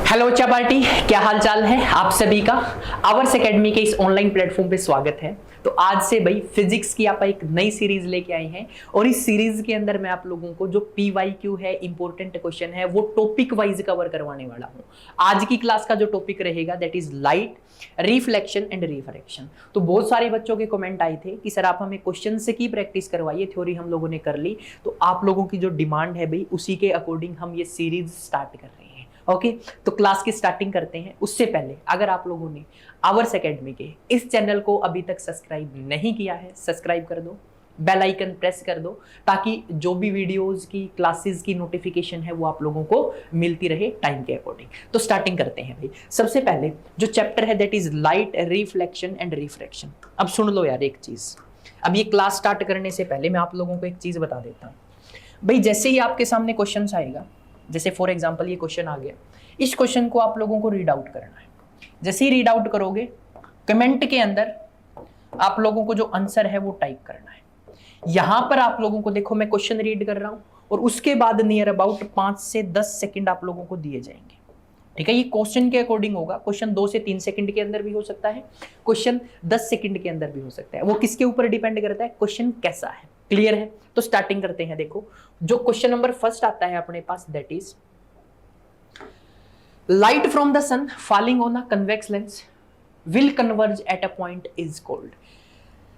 Hello बच्चा party, क्या हाल चाल है आप सभी का। आवर्स एकेडमी के इस ऑनलाइन प्लेटफॉर्म पे स्वागत है। तो आज से भाई फिजिक्स की आप एक नई सीरीज लेके आए हैं और इस सीरीज के अंदर मैं आप लोगों को जो PYQ है, इंपॉर्टेंट क्वेश्चन है, वो टॉपिक वाइज कवर करवाने वाला हूं। आज की क्लास का जो टॉपिक रहेगा that is light, reflection and refraction. तो बहुत सारे बच्चों के कमेंट आए थे कि सर आप हमें क्वेश्चन से की प्रैक्टिस करवाइए, थ्योरी हम लोगों ने कर ली। तो आप लोगों की जो डिमांड है भाई, उसी के अकॉर्डिंग हम ये सीरीज स्टार्ट कर रहे हैं। ओके तो क्लास की स्टार्टिंग करते हैं। उससे पहले अगर आप लोगों ने आवर्स एकेडमी के इस चैनल को अभी तक सब्सक्राइब नहीं किया है, सब्सक्राइब कर दो, बेल आइकन प्रेस कर दो, ताकि जो भी वीडियोस की क्लासेस की नोटिफिकेशन है वो आप लोगों को मिलती रहे टाइम के अकॉर्डिंग। तो स्टार्टिंग करते हैं भाई। सबसे पहले जो चैप्टर है that is light, reflection and refraction. अब सुन लो यार एक चीज, अब ये क्लास स्टार्ट करने से पहले मैं आप लोगों को एक चीज बता देता हूँ भाई। जैसे ही आपके सामने क्वेश्चन आएगा, जैसे फॉर एग्जांपल ये क्वेश्चन आ गया, इस क्वेश्चन को आप लोगों को रीड आउट करना है। जैसे ही रीड आउट करोगे, कमेंट के अंदर आप लोगों को जो आंसर है वो टाइप करना है। यहां पर आप लोगों को देखो, मैं क्वेश्चन रीड कर रहा हूं और उसके बाद नियर अबाउट 5 से 10 सेकंड आप लोगों को दिए जाएंगे। ठीक है, ये क्वेश्चन के अकॉर्डिंग होगा। क्वेश्चन 2 से 3 सेकंड के अंदर भी हो सकता है, क्वेश्चन 10 सेकंड के अंदर भी हो सकता है। वो किसके ऊपर डिपेंड करता है, क्वेश्चन कैसा है। क्लियर है? तो स्टार्टिंग करते हैं। देखो जो क्वेश्चन नंबर फर्स्ट आता है अपने पास that is light from the sun falling on a convex lens will converge at a point is called.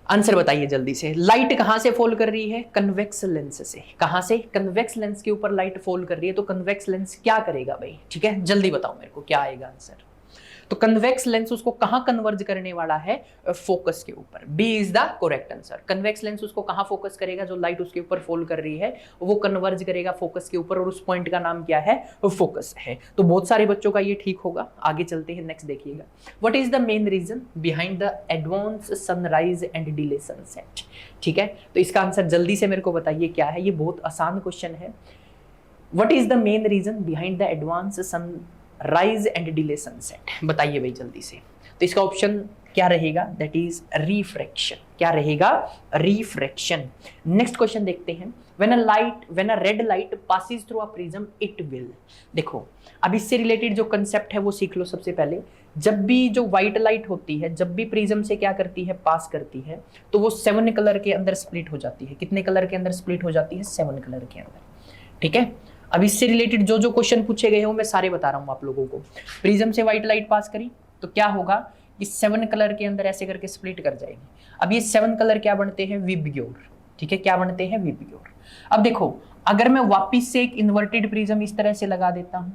Answer बताइए जल्दी से। लाइट कहां से फॉल कर रही है? कन्वेक्स लेंस से। कहां से? कन्वेक्स लेंस के ऊपर लाइट फॉल कर रही है। तो कन्वेक्स लेंस क्या करेगा भाई? ठीक है, जल्दी बताओ मेरे को क्या आएगा आंसर। तो कन्वेक्स लेंस उसको कहां कन्वर्ज करने वाला है? फोकस के ऊपर। B is the correct answer. Convex lens उसको कहां फोकस करेगा? जो लाइट उसके ऊपर फॉल कर रही है वो कन्वर्ज करेगा फोकस के ऊपर, और उस पॉइंट का नाम क्या है? फोकस है। तो बहुत सारे बच्चों का ये ठीक होगा। आगे चलते हैं, नेक्स्ट देखिएगा। What is the main reason behind the advance sunrise and delay sunset? ठीक है, तो इसका आंसर जल्दी से मेरे को बताइए क्या है। ये बहुत आसान क्वेश्चन है। What is the main reason behind the advance sunrise and delay sunset? बताइए भाई जल्दी से। तो इसका ऑप्शन क्या रहेगा? That is refraction. क्या रहेगा? रिफ्रैक्शन। नेक्स्ट क्वेश्चन देखते हैं। When a red light passes through a prism it will. देखो अब इससे रिलेटेड जो कंसेप्ट है वो सीख लो सबसे पहले। जब भी जो व्हाइट लाइट होती है, जब भी प्रिज्म से क्या करती है? पास करती है, तो वो 7 कलर के अंदर स्प्लिट हो जाती है। कितने कलर के अंदर स्प्लिट हो जाती है? 7 कलर के अंदर। ठीक है, अब इससे रिलेटेड जो जो क्वेश्चन पूछे गए हैं वो मैं सारे बता रहा हूं आप लोगों को। प्रिज्म से व्हाइट लाइट पास करी तो क्या होगा? कि 7 कलर के अंदर ऐसे करके स्प्लिट कर जाएगी। अब ये 7 कलर क्या बनते हैं? विबग्योर। ठीक है, क्या बनते हैं? विबग्योर। अब देखो अगर मैं वापिस से एक इन्वर्टेड प्रिज्म इस तरह से लगा देता हूं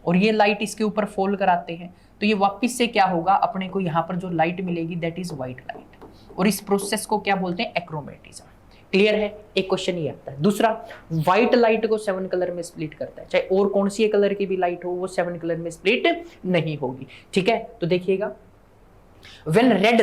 और ये लाइट इसके ऊपर फॉल कराते हैं, तो ये वापिस से क्या होगा? अपने को यहाँ पर जो लाइट मिलेगी दैट इज व्हाइट लाइट, और इस प्रोसेस को क्या बोलते हैं? एक्रोमेटिज्म। क्लियर है? एक क्वेश्चन ये आता है। दूसरा, व्हाइट लाइट को 7 कलर में स्प्लिट करता है, चाहे और कौन सी कलर की भी लाइट हो वो 7 कलर में स्प्लिट नहीं होगी। ठीक है, तो देखिएगा व्हेन रेड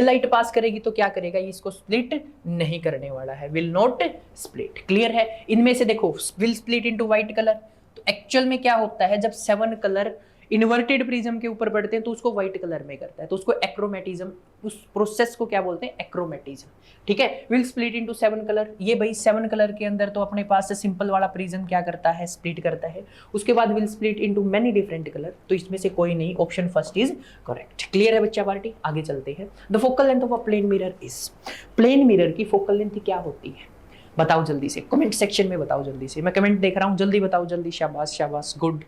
लाइट पास करेगी तो क्या करेगा? ये इसको स्प्लिट नहीं करने वाला है, विल नॉट स्प्लिट। क्लियर है? इनमें से देखो will split into white colour, तो एक्चुअल में क्या होता है? जब 7 कलर इन्वर्टेड प्रिज्म के ऊपर पड़ते हैं तो उसको व्हाइट कलर में करता है, तो उसको एक्रोमेटिज्म, उस प्रोसेस को क्या बोलते हैं? एक्रोमेटिज्म। ठीक है, विल स्प्लिट इनटू 7 कलर। ये भाई 7 कलर के अंदर तो अपने पास से सिंपल वाला प्रिज्म क्या करता है? स्प्लिट करता है। उसके बाद will split into many different colour, तो इसमें से कोई नहीं, option first is correct. Clear है बच्चा पार्टी? आगे चलते हैं। The focal length of a plane mirror is. Plane mirror की फोकल लेंथ क्या होती है? बताओ जल्दी से, कमेंट सेक्शन में बताओ जल्दी से। मैं कमेंट देख रहा हूँ, जल्दी बताओ जल्दी। शाबाश शाबाश, गुड,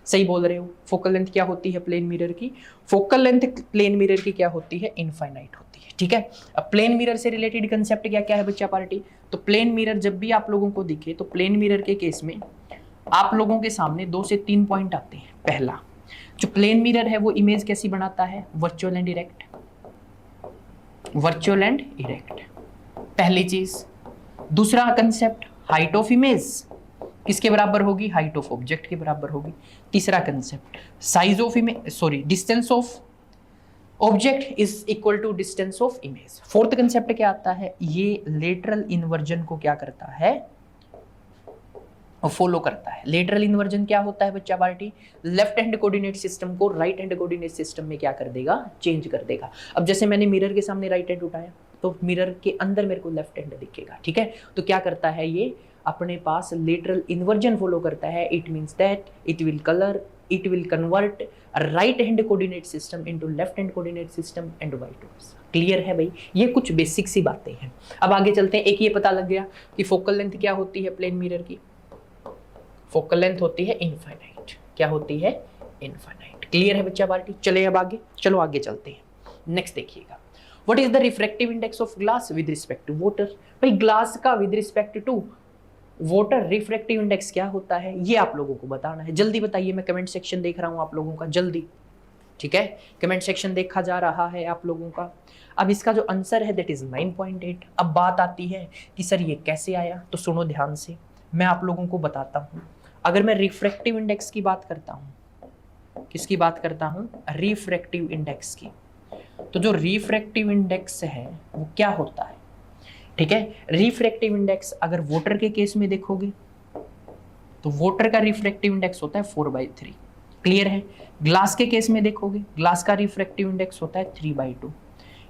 सही बोल रहे हो। फोकल लेंथ क्या होती है प्लेन मिरर की? फोकल लेंथ प्लेन मिरर की क्या होती है? इनफाइनाइट होती है। ठीक है, अब प्लेन मिरर से रिलेटेड कंसेप्ट क्या क्या है बच्चा पार्टी? तो प्लेन मिरर जब भी आप लोगों को दिखे तो प्लेन मिरर के केस में आप लोगों के सामने 2 से 3 पॉइंट आते हैं। पहला, जो प्लेन मिरर है वो इमेज कैसी बनाता है? Virtual and erect. Virtual and erect, पहली चीज। दूसरा कंसेप्ट, हाइट ऑफ इमेज किसके बराबर होगी? हाइट ऑफ ऑब्जेक्ट के बराबर होगी। तीसरा concept, size of image, distance of object is equal to distance of image. Fourth concept क्या आता है? ये लेटरल इन्वर्जन को क्या करता है? फॉलो करता है। लेटरल इन्वर्जन क्या होता है बच्चा party? Left hand coordinate system को राइट हैंड कोऑर्डिनेट सिस्टम में क्या कर देगा? चेंज कर देगा। अब जैसे मैंने मिरर के सामने राइट हैंड उठाया तो मिरर के अंदर मेरे को लेफ्ट हैंड दिखेगा। ठीक है, तो क्या करता है? ये अपने पास लेटरल इन्वर्जन फॉलो करता है। It means that it will colour it will convert a right hand coordinate system into left hand coordinate system and vice versa. Clear है भाई, ये कुछ बेसिक सी बातें हैं। अब आगे चलते हैं। एक ये पता लग गया कि फोकल लेंथ क्या होती है प्लेन मिरर की, फोकल लेंथ होती है इनफाइनाइट। क्या होती है? इनफाइनाइट। क्लियर है बच्चा पार्टी? चले अब आगे, चलो आगे चलते हैं। नेक्स्ट देखिएगा, what is the refractive index of glass with respect to water. भाई ग्लास का with respect to water refractive index क्या होता है, ये आप लोगों को बताना है। जल्दी बताइए, मैं कमेंट सेक्शन देख रहा हूं आप लोगों का, जल्दी। ठीक है, कमेंट सेक्शन देखा जा रहा है आप लोगों का। अब इसका जो आंसर है दैट इज 9.8। अब बात आती है कि सर ये कैसे आया, तो सुनो ध्यान से, मैं आप लोगों को बताता हूं। अगर मैं रिफ्रैक्टिव इंडेक्स की बात करता हूं, किसकी बात करता हूं? रिफ्रैक्टिव इंडेक्स की। तो जो रिफ्रैक्टिव इंडेक्स है वो क्या होता है? ठीक है, रिफ्रैक्टिव इंडेक्स अगर वाटर के केस में देखोगे तो वाटर का रिफ्रैक्टिव इंडेक्स होता है 4/3। क्लियर है? ग्लास के केस में देखोगे, ग्लास का रिफ्रैक्टिव इंडेक्स होता है 3/2।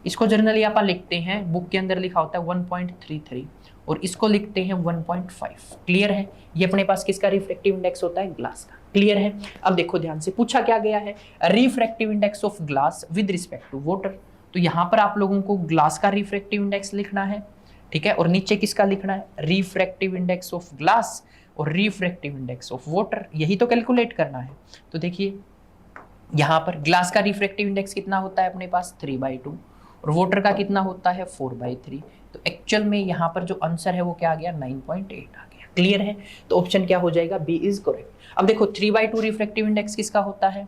इसको जनरली आप लिखते हैं, बुक के अंदर लिखा होता है 1.33 और इसको लिखते हैं 1.5। क्लियर है? ये अपने पास किसका रिफ्रैक्टिव इंडेक्स होता है? ग्लास का। क्लियर है? अब देखो ध्यान से, पूछा क्या गया है? Refractive index of glass with respect to water. तो यहां पर आप लोगों को ग्लास का रिफ्रैक्टिव इंडेक्स लिखना है, ठीक है, और नीचे किसका लिखना है? रिफ्रैक्टिव इंडेक्स ऑफ ग्लास और रिफ्रैक्टिव इंडेक्स ऑफ वाटर, यही तो कैलकुलेट करना है। तो देखिए यहां पर ग्लास का रिफ्रैक्टिव इंडेक्स कितना होता है अपने पास? 3/2 और वाटर का कितना होता है? 4/3। तो एक्चुअल में यहाँ पर जो आंसर है वो क्या आ गया? 9.8 आ गया। क्लियर है? तो ऑप्शन क्या हो जाएगा? B is correct. अब देखो 3/2 रिफ्रैक्टिव इंडेक्स किसका होता है?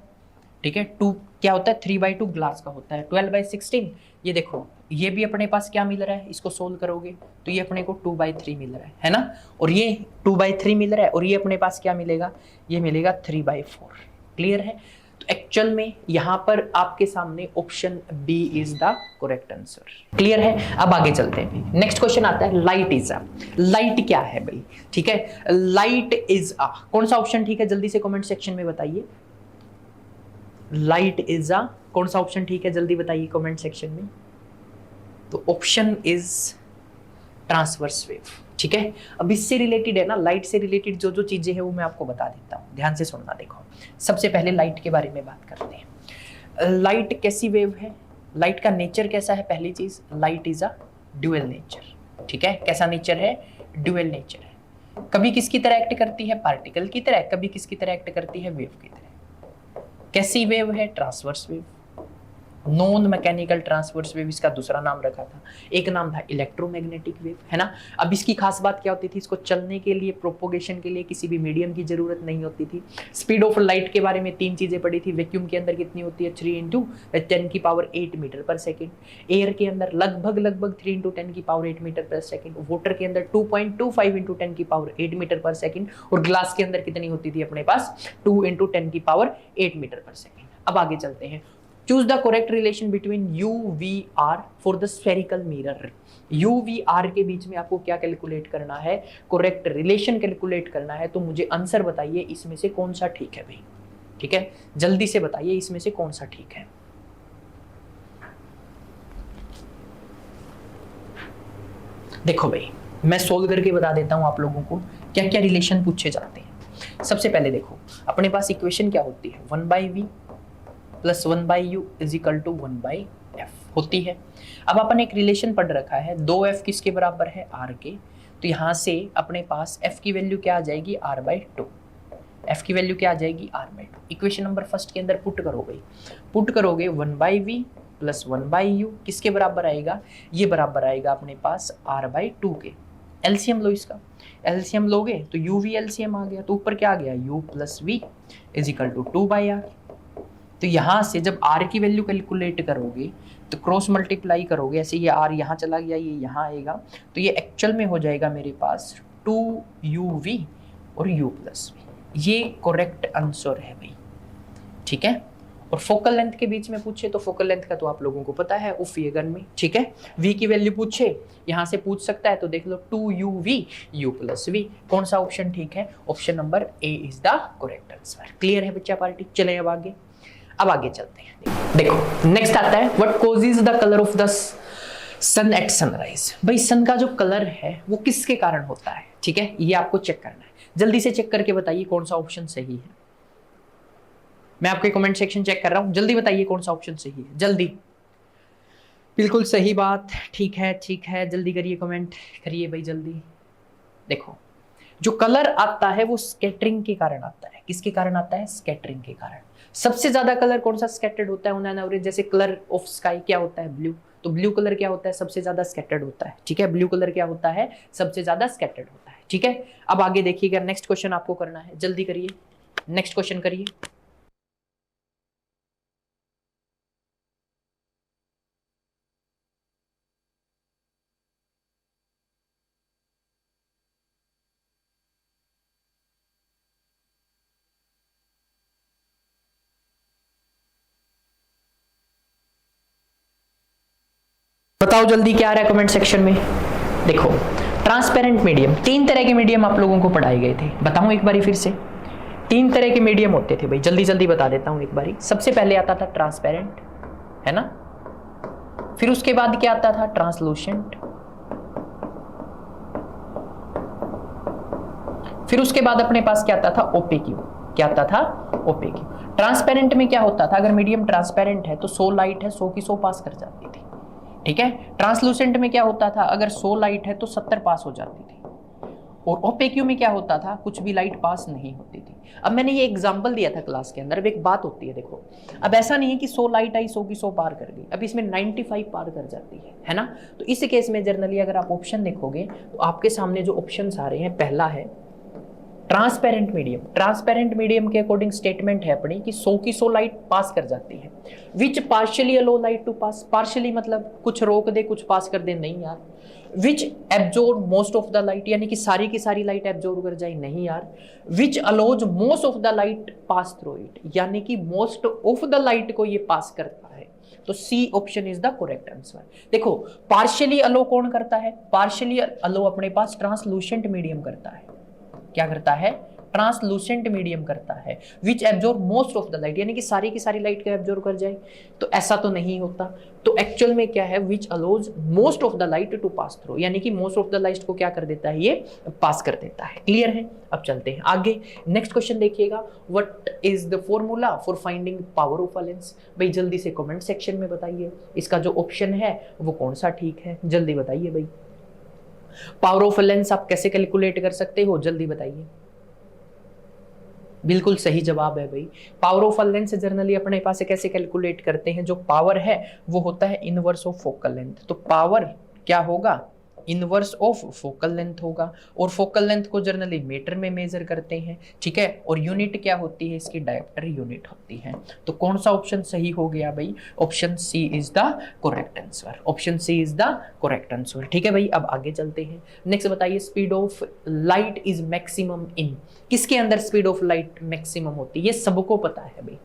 ठीक है, 2 क्या होता है? 3/2 ग्लास का होता है। 12/16 ये देखो, ये भी अपने पास क्या मिल रहा है? इसको सोल्व करोगे तो ये अपने को 2/3 मिल रहा है ना, और ये 2/3 मिल रहा है, और ये अपने पास क्या मिलेगा? ये मिलेगा 3/4। क्लियर है? तो एक्चुअल में यहां पर आपके सामने option B is the correct answer. Clear है? अब आगे चलते हैं। नेक्स्ट क्वेश्चन आता है, लाइट इज अ। लाइट क्या है भाई? ठीक है, लाइट इज अ, कौन सा ऑप्शन ठीक है? जल्दी से कमेंट सेक्शन में बताइए। लाइट इज अ, कौन सा ऑप्शन ठीक है? जल्दी बताइए कमेंट सेक्शन में। तो ऑप्शन इज ट्रांसवर्स वेव। ठीक है, अब इससे रिलेटेड है ना, लाइट से रिलेटेड जो जो चीजें हैं वो मैं आपको बता देता हूं, ध्यान से सुनना। देखो सबसे पहले लाइट के बारे में बात करते हैं। लाइट कैसी वेव है? लाइट का नेचर कैसा है? पहली चीज, light is a dual nature. ठीक है, कैसा नेचर है? ड्यूअल नेचर है। कभी किसकी तरह एक्ट करती है? पार्टिकल की तरह। कभी किसकी तरह एक्ट करती है? वेव की तरह। कैसी वेव है? Transverse wave. Non mechanical transverse wave इसका दूसरा नाम रखा था, एक नाम था इलेक्ट्रोमैग्नेटिक वेव, है ना। अब इसकी खास बात क्या होती थी? इसको चलने के लिए, प्रोपोगेशन के लिए किसी भी मीडियम की जरूरत नहीं होती थी। स्पीड ऑफ लाइट के बारे में 3 चीजें पढ़ी थी। वैक्यूम के अंदर कितनी होती है? 3 × 10⁸ मीटर पर सेकेंड। एयर के अंदर लगभग 3 × 10⁸ मीटर पर सेकेंड। वाटर के अंदर 2.25 × 10⁸ मीटर पर सेकेंड। और ग्लास के अंदर कितनी होती थी अपने पास? 2 × 10⁸ मीटर पर सेकेंड। अब आगे चलते हैं। Choose the correct relation between UVR for the spherical mirror। UVR के बीच में आपको क्या कैलकुलेट करना है? करेक्ट रिलेशन कैलकुलेट करना है। तो मुझे आंसर बताइए इसमें से कौन सा ठीक है भाई? ठीक है, जल्दी से बताइए इसमें से कौन सा ठीक है। देखो भाई, मैं सोल्व करके बता देता हूं आप लोगों को क्या क्या रिलेशन पूछे जाते हैं। सबसे पहले देखो, अपने पास इक्वेशन क्या होती है? 1/v + 1/u = 1/f होती है। अब अपन एक रिलेशन पढ़ रखा है, 2f किसके बराबर है? r के। तो यहां से अपने पास f की वैल्यू क्या आ जाएगी? r/2। f की वैल्यू क्या आ जाएगी? r/2। इक्वेशन नंबर फर्स्ट के अंदर पुट करोगे 1/v + 1/u किसके बराबर आएगा? ये बराबर आएगा अपने पास r/2 के। एलसीएम लो इसका, एलसीएम लोगे तो uv एलसीएम आ गया, तो ऊपर क्या आ गया? u + v = 2/r। तो यहां से जब r की वैल्यू कैलकुलेट करोगे तो क्रॉस मल्टीप्लाई करोगे, ऐसे ये r यहाँ चला गया, ये यहाँ आएगा, तो ये एक्चुअल में हो जाएगा मेरे पास 2uv और u + v। ये करेक्ट आंसर है भाई। ठीक है, और फोकल लेंथ के बीच में पूछे तो फोकल लेंथ का तो आप लोगों को पता है, उफ ये गन में। ठीक है, v की वैल्यू पूछे यहाँ से पूछ सकता है, तो देख लो 2uv u + v। कौन सा ऑप्शन ठीक है? Option number A is the correct answer. Clear है बच्चा पार्टी? चले अब आगे चलते हैं। देखो नेक्स्ट आता है, what causes the colour of the sun at sunrise. भाई सन का जो कलर है वो किसके कारण होता है? ठीक है, ये आपको चेक करना है। जल्दी से चेक करके बताइए कौन सा ऑप्शन सही है। मैं आपके कमेंट सेक्शन चेक कर रहा हूं, जल्दी बताइए कौन सा ऑप्शन सही है, जल्दी। बिल्कुल सही बात, ठीक है ठीक है, जल्दी करिए, कमेंट करिए भाई जल्दी। देखो जो कलर आता है वो स्कैटरिंग के कारण आता है। किसके कारण आता है? स्कैटरिंग के कारण। सबसे ज्यादा कलर कौन सा स्कैटर्ड होता है ऑन एन एवरेज? जैसे कलर ऑफ स्काई क्या होता है? ब्लू। तो ब्लू कलर क्या होता है? सबसे ज्यादा स्कैटर्ड होता है। ठीक है, ब्लू कलर क्या होता है? सबसे ज्यादा स्कैटर्ड होता है। ठीक है, अब आगे देखिएगा, नेक्स्ट क्वेश्चन आपको करना है, जल्दी करिए, नेक्स्ट क्वेश्चन करिए। बताओ जल्दी क्या आ रहा है कमेंट सेक्शन में। देखो ट्रांसपेरेंट मीडियम, 3 तरह के मीडियम आप लोगों को पढ़ाए गए थे, बताऊं एक बारी फिर से। 3 तरह के मीडियम होते थे भाई, जल्दी जल्दी बता देता हूं एक बारी। सबसे पहले आता था ट्रांसपेरेंट, है ना। फिर उसके बाद क्या आता था? ट्रांसलूसेंट। फिर उसके बाद अपने पास क्या आता था? ओपेक्यू। क्या आता था? ओपेक्यू। ट्रांसपेरेंट में क्या होता था? अगर मीडियम ट्रांसपेरेंट है तो 100 लाइट है, 100 की 100 पास कर जाती थी। ठीक है। ट्रांसलूसेंट में क्या होता था? अगर 100 लाइट है तो 70 पास हो जाती थी। और ओपेक्यू में क्या होता था? कुछ भी लाइट पास नहीं होती थी। अब मैंने ये एग्जांपल दिया था क्लास के अंदर। अब एक बात होती है, देखो अब ऐसा नहीं है कि 100 लाइट आई 100 की 100 पार कर गई, अब इसमें 95 पार कर जाती है ना। तो इस केस में जनरली अगर आप ऑप्शन देखोगे तो आपके सामने जो ऑप्शन आ रहे हैं, पहला है ट्रांसपेरेंट मीडियम। ट्रांसपेरेंट मीडियम के अकॉर्डिंग स्टेटमेंट है अपनी कि 100 की 100 लाइट पास कर जाती है। Which partially allow light to pass, partially मतलब कुछ रोक दे कुछ पास कर दे, नहीं यार। विच absorb most of the light, यानी कि सारी की सारी लाइट एब्जॉर्ब कर जाए, नहीं यार। Which allows most of the light pass through it, यानी कि मोस्ट ऑफ द लाइट को ये पास करता है। तो C option is the correct answer. देखो पार्शियली अलो कौन करता है? पार्शियली अलो अपने पास ट्रांसलूसेंट मीडियम करता है। क्या करता है? ट्रांसलूसेंट मीडियम करता है। विच absorb most of the light, यानी कि सारी की सारी लाइट को एब्जॉर्ब कर जाए, तो ऐसा तो नहीं होता। तो एक्चुअल में क्या है? Which allows most of the light to pass through, यानी कि मोस्ट ऑफ द लाइट को क्या कर देता है? ये पास कर देता है। क्लियर है? अब चलते हैं आगे, नेक्स्ट क्वेश्चन देखिएगा। What is the formula for finding power of a lens? भाई जल्दी से कमेंट सेक्शन में बताइए, इसका जो ऑप्शन है वो कौन सा ठीक है, जल्दी बताइए भाई। पावर ऑफ लेंस आप कैसे कैलकुलेट कर सकते हो, जल्दी बताइए। बिल्कुल सही जवाब है भाई। पावर ऑफ लेंस जनरली अपने पास कैसे कैलकुलेट करते हैं? जो पावर है वो होता है इनवर्स ऑफ फोकल लेंथ। तो पावर क्या होगा? इनवर्स ऑफ फोकल लेंथ होगा। और फोकल लेंथ को जनरली मीटर में मेजर करते हैं। ठीक है, और यूनिट क्या होती है? इसकी डायोप्टर यूनिट होती है। तो कौन सा ऑप्शन सही हो गया भाई? Option C is the correct answer. Option C is the correct answer. ठीक है भाई, अब आगे चलते हैं। नेक्स्ट बताइए, speed of light is maximum in, किसके अंदर स्पीड ऑफ लाइट मैक्सिमम होती है? ये सबको पता है भाई।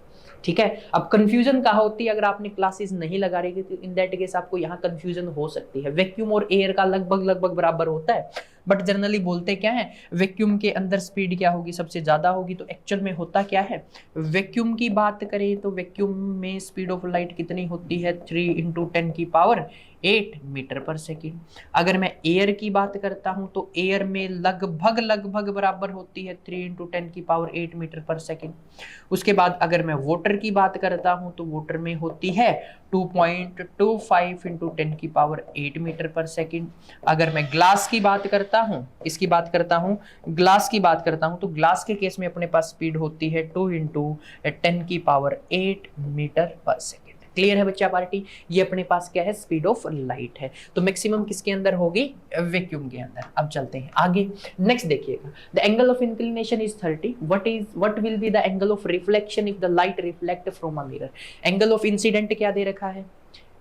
ठीक है, अब कंफ्यूजन कहाँ होती है? अगर आपने क्लासेस नहीं लगा रही तो इन दैट केस आपको यहाँ कंफ्यूजन हो सकती है। वैक्यूम और एयर का लगभग लगभग बराबर होता है, बट जनरली बोलते क्या है? वैक्यूम के अंदर स्पीड क्या होगी? सबसे ज्यादा होगी। तो एक्चुअल में होता क्या है? वैक्यूम की बात करें तो वैक्यूम में स्पीड ऑफ लाइट कितनी होती है? 3 × 10⁸ मीटर पर सेकेंड। अगर मैं एयर की बात करता हूं तो एयर में लगभग लगभग बराबर होती है 3 × 10⁸ मीटर पर सेकेंड। उसके बाद अगर मैं वाटर की बात करता हूं तो वाटर में होती है 2.25 × 10⁸ मीटर पर सेकेंड। अगर मैं ग्लास की बात करता हूं, इसकी बात करता हूं, ग्लास की बात करता हूं, तो ग्लास के केस में अपने पास स्पीड होती है 2 × 10⁸ मीटर पर सेकेंड। क्लियर है बच्चा पार्टी? ये अपने पास क्या है? स्पीड ऑफ लाइट है। तो मैक्सिमम किसके अंदर होगी? वैक्यूम के अंदर। अब चलते हैं आगे, नेक्स्ट देखिएगा। The angle of inclination is 30। What will be the angle of reflection if the light reflect from a mirror? Angle of incident क्या दे रखा है?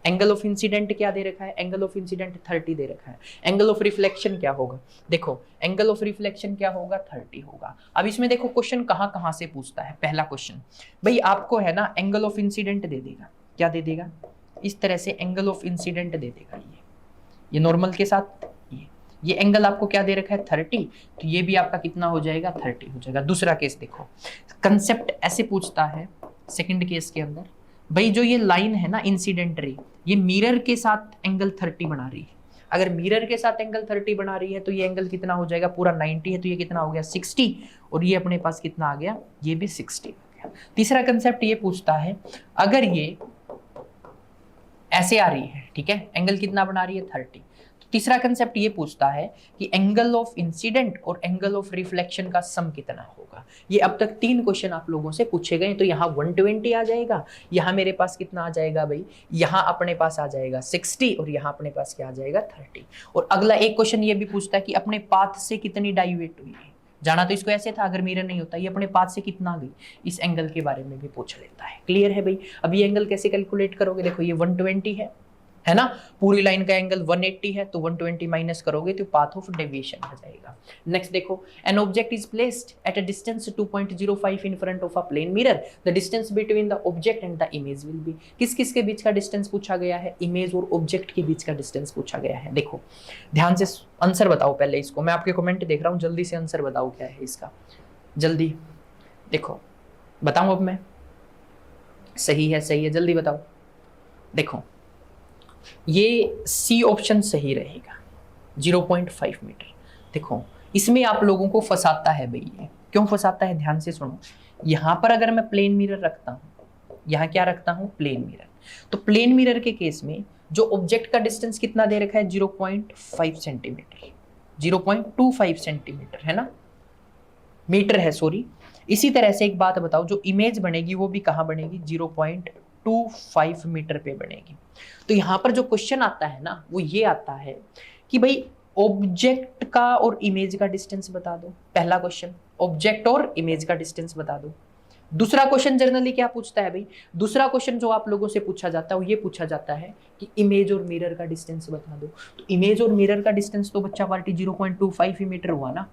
एंगल ऑफ इंसिडेंट क्या दे रखा है? एंगल ऑफ इंसिडेंट 30 दे रखा है। एंगल ऑफ रिफ्लेक्शन क्या होगा? देखो एंगल ऑफ रिफ्लेक्शन क्या होगा? 30 होगा। अब इसमें देखो क्वेश्चन कहाँ कहाँ से पूछता है। पहला क्वेश्चन भाई आपको है ना, एंगल ऑफ इंसिडेंट दे देगा। क्या दे देगा? इस तरह से एंगल ऑफ इंसिडेंट दे देगा। ये नॉर्मल के साथ ये एंगल आपको क्या दे रखा है? 30। तो ये भी आपका कितना हो जाएगा? 30 हो जाएगा। दूसरा केस देखो, कंसेप्ट ऐसे पूछता है सेकंड केस के अंदर, भाई जो ये लाइन है ना इंसिडेंट रे, ये मिरर के साथ एंगल 30 बना रही है। अगर मिरर के साथ एंगल 30 बना रही है तो ये एंगल कितना हो जाएगा? पूरा 90 है तो ये कितना हो गया? 60। और ये अपने पास कितना आ गया? ये भी 60। गया। तीसरा कंसेप्ट ये पूछता है, अगर ये ऐसे आ रही है, ठीक है, एंगल कितना बना रही है 30, तो तीसरा कंसेप्ट ये पूछता है कि एंगल ऑफ इंसिडेंट और एंगल ऑफ रिफ्लेक्शन का सम कितना होगा। ये अब तक 3 क्वेश्चन आप लोगों से पूछे गए, तो यहाँ 120 आ जाएगा, यहाँ मेरे पास कितना आ जाएगा भाई, यहाँ अपने पास आ जाएगा 60 और यहाँ अपने पास क्या आ जाएगा 30। और अगला एक क्वेश्चन ये भी पूछता है कि अपने पाथ से कितनी डाइवेट हुई है। जाना तो इसको ऐसे था, अगर मिरर नहीं होता, ये अपने पाथ से कितना गई, इस एंगल के बारे में भी पूछ लेता है। क्लियर है भाई। अब ये एंगल कैसे कैलकुलेट करोगे, देखो ये 120 है ना, पूरी लाइन का एंगल 180 है, तो 120 माइनस करोगे तो पाथ ऑफ डेविएशन आ जाएगा। नेक्स्ट देखो, an object is placed at a distance 2.05 in front of a plane mirror, the distance between the object and the image will be. किस किस के बीच का डिस्टेंस पूछा गया है, इमेज और ऑब्जेक्ट के बीच का डिस्टेंस पूछा गया है। देखो ध्यान से आंसर बताओ, पहले इसको मैं आपके कमेंट देख रहा हूँ, जल्दी से आंसर बताओ क्या है इसका, जल्दी देखो, बताऊं अब मैं, सही है जल्दी बताओ। देखो ये सी ऑप्शन सही रहेगा, 0.5 मीटर। देखो इसमें आप लोगों को फंसाता है भाई, ये क्यों फंसाता है, ध्यान से सुनो। यहां पर अगर मैं प्लेन मिरर रखता हूं, यहां क्या रखता हूं, प्लेन मिरर, तो प्लेन मिरर के केस में जो ऑब्जेक्ट का डिस्टेंस कितना दे रखा है, 0.5 सेंटीमीटर, 0.25 सेंटीमीटर है ना, मीटर है सॉरी। इसी तरह से एक बात बताओ, जो इमेज बनेगी वो भी कहां बनेगी, 0.25 मीटर पे बनेगी। तो यहां पर जो क्वेश्चन आता है ना, वो ये आता है कि भाई ऑब्जेक्ट का और इमेज का डिस्टेंस बता दो। पहला क्वेश्चन ऑब्जेक्ट और इमेज का डिस्टेंस बता दो। दूसरा क्वेश्चन जनरली क्या पूछता है भाई, दूसरा क्वेश्चन जो आप लोगों से पूछा जाता है वो ये पूछा जाता है कि इमेज और मिरर का डिस्टेंस बता दो। तो इमेज और मिरर का डिस्टेंस तो बच्चा पार्टी 0.25 ही मीटर हुआ ना,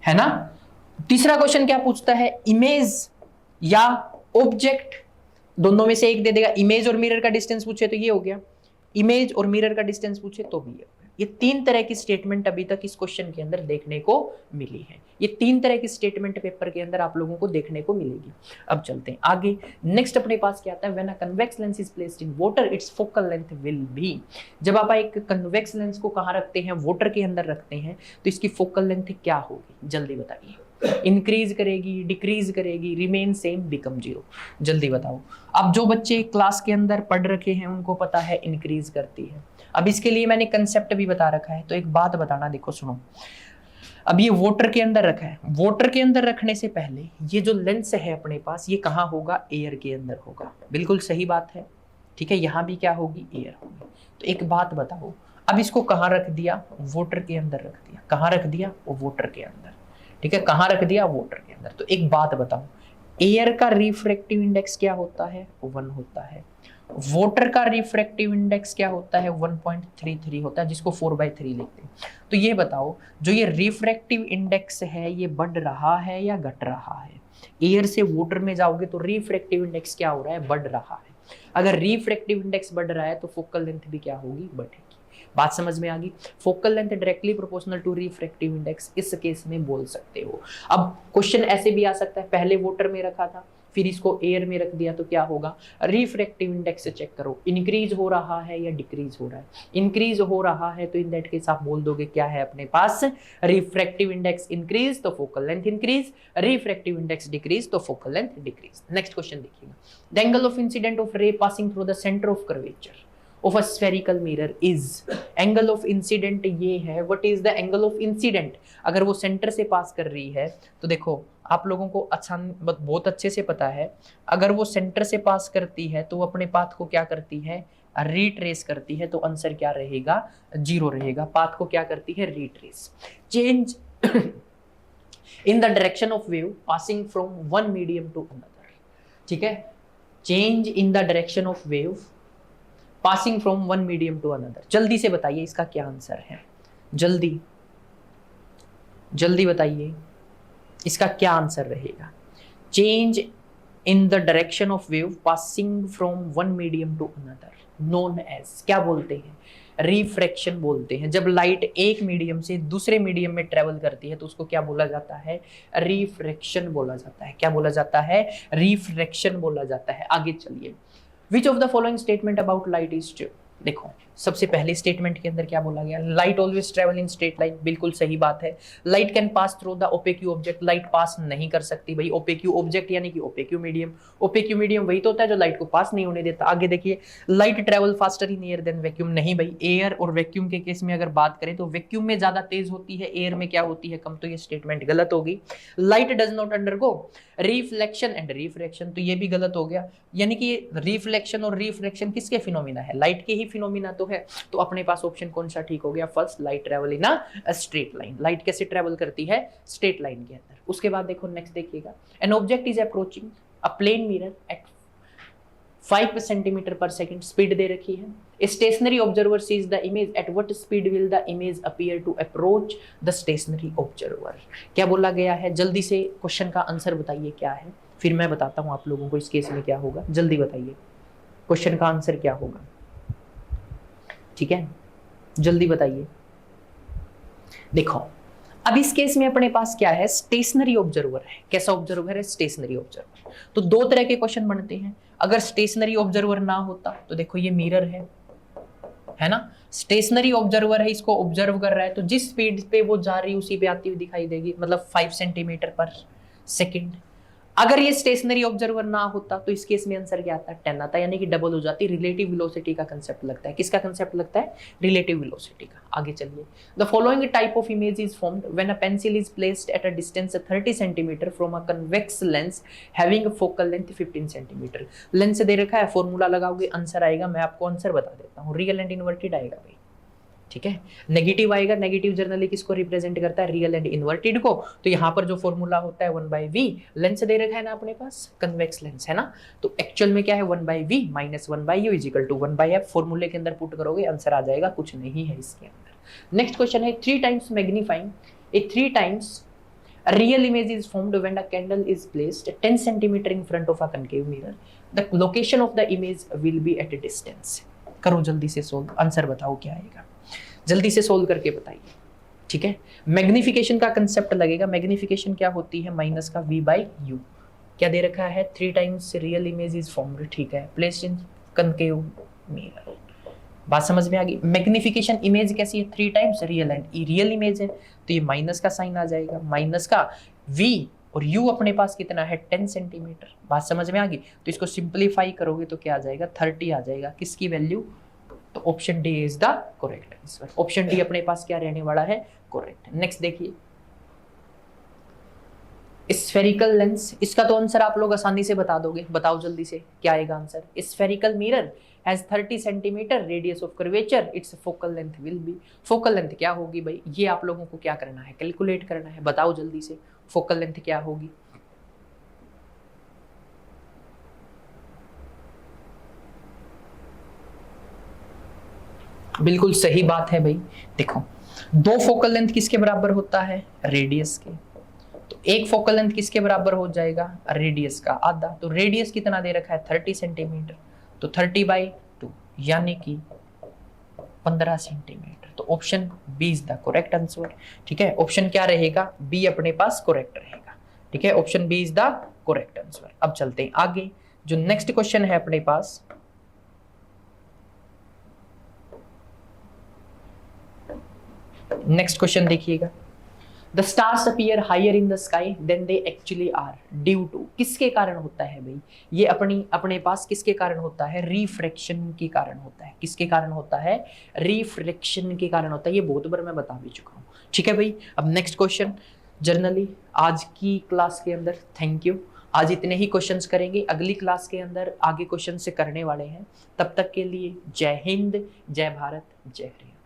है ना। तीसरा क्वेश्चन क्या पूछता है, इमेज या ऑब्जेक्ट, दोनों में से एक दे देगा। इमेज और मिरर का डिस्टेंस पूछे तो ये हो गया, इमेज और मिरर का डिस्टेंस पूछे तो भी ये हो गया। ये 3 तरह की स्टेटमेंट अभी तक इस क्वेश्चन के अंदर देखने को मिली है। ये 3 तरह की स्टेटमेंट पेपर के अंदर आप लोगों को देखने को मिलेगी। अब चलते हैं आगे। नेक्स्ट अपने पास क्या आता है, when a convex lens is placed in water it's focal length will be. जब आप एक कन्वेक्स लेंस को कहाँ रखते हैं, वाटर के अंदर रखते हैं, तो इसकी फोकल लेंथ क्या होगी, जल्दी बताइए। इंक्रीज करेगी, डिक्रीज करेगी, रिमेन सेम, बिकम 0, जल्दी बताओ। अब जो बच्चे क्लास के अंदर पढ़ रखे हैं उनको पता है इंक्रीज करती है। अब इसके लिए मैंने कंसेप्ट भी बता रखा है, तो एक बात बताना, देखो सुनो। अब ये वाटर के अंदर रखा है, वाटर के अंदर रखने से पहले ये जो लेंस है अपने पास, ये कहाँ होगा, एयर के अंदर होगा। बिल्कुल सही बात है, ठीक है, यहाँ भी क्या होगी, एयर होगी। तो एक बात बताओ, अब इसको कहाँ रख दिया, वाटर के अंदर रख दिया। कहाँ रख दिया, वो वाटर के अंदर, ठीक है, कहाँ रख दिया, वाटर के अंदर। तो एक बात बताओ, एयर का रिफ्रैक्टिव इंडेक्स क्या होता है, 1 होता है। वाटर का रिफ्रैक्टिव इंडेक्स क्या होता है, 1.33 होता है, जिसको 4/3 लिखते हैं। तो ये बताओ, जो ये रिफ्रैक्टिव इंडेक्स है, ये बढ़ रहा है या घट रहा है। एयर से वाटर में जाओगे तो रिफ्रैक्टिव इंडेक्स क्या हो रहा है, बढ़ रहा है। अगर रिफ्रैक्टिव इंडेक्स बढ़ रहा है तो फोकल लेंथ भी क्या होगी, बढ़ेगी। बात समझ में आ गई। Focal length directly proportional to refractive index, इस केस में बोल सकते हो। अब क्वेश्चन ऐसे भी आ सकता है, पहले वाटर में रखा था, फिर इसको एयर में रख दिया, तो क्या होगा, रिफ्रैक्टिव इंडेक्स से चेक करो, इंक्रीज हो रहा है या डिक्रीज हो रहा है। इंक्रीज हो रहा है तो इन दैट केस आप बोल दोगे क्या है अपने पास, रिफ्रैक्टिव इंडेक्स इंक्रीज तो focal length increase, refractive index decrease तो focal length decrease. Next question देखिएगा, the angle of incident of ray passing through the centre of curvature of a spherical mirror is, angle of incident ये है, what is the angle of incident। अगर वो centre से पास कर रही है तो देखो आप लोगों को बहुत अच्छे से पता है, अगर वो सेंटर से पास करती है तो वो अपने पाथ को क्या करती है, रीट्रेस करती है। तो आंसर क्या रहेगा, 0 रहेगा। पाथ को क्या करती है, retrace. Change in the direction of wave passing from one medium to another, ठीक है, change in the direction of wave passing from one medium to another. जल्दी से बताइए इसका क्या आंसर है, जल्दी जल्दी बताइए इसका क्या आंसर रहेगा। Change in the direction of wave passing from one medium to another, known as, क्या बोलते हैं, रिफ्रैक्शन बोलते हैं। जब लाइट एक मीडियम से दूसरे मीडियम में ट्रेवल करती है तो उसको क्या बोला जाता है, रिफ्रैक्शन बोला जाता है। क्या बोला जाता है, रिफ्रैक्शन बोला जाता है। आगे चलिए, Which of the following statement about light is true? देखो सबसे पहले स्टेटमेंट के अंदर क्या बोला गया, light always travel in straight line, बिल्कुल सही बात है। Light can pass through the opaque object, light pass नहीं कर सकती भाई ओपेक्यू ऑब्जेक्ट यानी कि ओपेक्यू मीडियम। ओपेक्यू मीडियम वही तो होता है जो लाइट को पास नहीं होने देता। आगे देखिए, light travel faster in air than vacuum, नहीं भाई, एयर और वैक्यूम के केस में अगर बात करें तो वैक्यूम में ज्यादा तेज होती है, एयर में क्या होती है, कम, तो ये स्टेटमेंट गलत होगी। Light does not undergo reflection and refraction, तो ये भी गलत हो गया। यानी कि रिफ्लेक्शन और रिफ्रैक्शन किसके फिनोमिना है, लाइट के ही फिनोमिना तो है। तो अपने पास ऑप्शन कौन सा ठीक हो गया, first, light travel in a straight line. Light कैसे ट्रेवल करती है, स्ट्रेट लाइन के अंदर। उसके बाद देखो नेक्स्ट देखिएगा, an object is approaching a plane mirror at 5 centimetre per second, speed दे रखी है। Stationary observer sees the image, at what speed will the image appear to approach the stationary observer. क्या बोला गया है, जल्दी से क्वेश्चन का आंसर बताइए क्या है, फिर मैं बताता हूं आप लोगों को इस केस में क्या होगा। जल्दी बताइए क्वेश्चन का आंसर क्या होगा, ठीक है, जल्दी बताइए। देखो अब इस केस में अपने पास क्या है, स्टेशनरी ऑब्जर्वर है। कैसा ऑब्जर्वर है, स्टेशनरी ऑब्जर्वर। तो दो तरह के क्वेश्चन बनते हैं। अगर स्टेशनरी ऑब्जर्वर ना होता तो देखो ये मिरर है ना, स्टेशनरी ऑब्जर्वर है, इसको ऑब्जर्व कर रहा है, तो जिस स्पीड पे वो जा रही है उसी पे आती हुई दिखाई देगी, मतलब 5 सेंटीमीटर पर सेकंड। अगर ये स्टेशनरी ऑब्जर्वर ना होता तो इस केस में आंसर क्या आता, 10 आता, यानी कि डबल हो जाती। रिलेटिव वेलोसिटी का कंसेप्ट लगता है, किसका कंसेप्ट लगता है, रिलेटिव वेलोसिटी का। आगे चलिए, the following type of image is formed when a pencil is placed at a distance 30 centimetre from a convex lens having a focal length 15 centimetre. Lens दे रखा है, फॉर्मूला लगाओगे आंसर आएगा। मैं आपको आंसर बता देता हूँ, रियल एंड इन्वर्टेड आएगा भाई, ठीक है। नेगेटिव आएगा, नेगेटिव जनरली किसको रिप्रेजेंट करता है, रियल एंड इन्वर्टेड को। तो यहाँ पर जो फॉर्मूला होता है 1/v, लेंस दे रखा है ना अपने पास, कन्वेक्स लेंस है ना, तो एक्चुअल में क्या है 1/v minus 1/u is equal to 1/f। फॉर्मूले के अंदर पुट करोगे आंसर आ जाएगा, कुछ नहीं है इसके अंदर। नेक्स्ट क्वेश्चन है, 3 times magnifying A 3 times real image is formed when a candle is placed 10 centimeter in front of a concave mirror. The location of the image will be at a distance. करो जल्दी से solve, answer बताओ क्या आएगा, जल्दी से solve करके बताइए, ठीक है। मैग्निफिकेशन का कंसेप्ट लगेगा। मैग्निफिकेशन क्या होती है, माइनस का v/u। क्या दे रखा है, 3 times real image is formed, ठीक है, प्लेस्ड इन कनकेव मिरर। बात समझ में आ गई। मैग्निफिकेशन इमेज कैसी है, 3 times real and real image है, तो ये माइनस का साइन आ जाएगा, माइनस का v और u अपने पास कितना है 10 सेंटीमीटर। बात समझ में आ गई। तो इसको सिंप्लीफाई करोगे तो क्या आ जाएगा, 30 आ जाएगा, किसकी वैल्यू, तो option D is the correct answer. Option D अपने पास क्या रहने वाला है, करेक्ट। नेक्स्ट देखिए, स्फेरिकल लेंस, इसका तो आंसर आप लोग आसानी से बता दोगे, बताओ जल्दी से क्या आएगा answer. Spherical mirror has 30 centimetre radius of curvature, it's focal length will be, focal length क्या होगी भाई, ये आप लोगों को क्या करना है, कैलकुलेट करना है, बताओ जल्दी से फोकल लेंथ क्या होगी। बिल्कुल सही बात है भाई। देखो 2 फोकल लेंथ किसके बराबर होता है, रेडियस के, तो 1 फोकल लेंथ किसके बराबर हो जाएगा, रेडियस का आधा। तो रेडियस कितना दे रखा है 30 सेंटीमीटर, तो 30/2 यानी कि 15 सेंटीमीटर। तो option B is the correct answer, ठीक है। ऑप्शन क्या रहेगा, बी अपने पास करेक्ट रहेगा, ठीक है। Option B is the correct answer. अब चलते हैं आगे, जो नेक्स्ट क्वेश्चन है अपने पास, नेक्स्ट क्वेश्चन देखिएगा, the stars appear higher in the sky than they actually are due to, किसके कारण होता है भाई, ये अपने पास किसके कारण होता है, रिफ्रैक्शन के कारण होता है। किसके कारण होता है, रिफ्रैक्शन के कारण होता है, ये बहुत बार मैं बता भी चुका हूँ, ठीक है भाई। अब नेक्स्ट क्वेश्चन, जनरली आज की क्लास के अंदर थैंक यू, आज इतने ही क्वेश्चंस करेंगे, अगली क्लास के अंदर आगे क्वेश्चन से करने वाले हैं। तब तक के लिए जय हिंद, जय भारत, जय हरियाणा।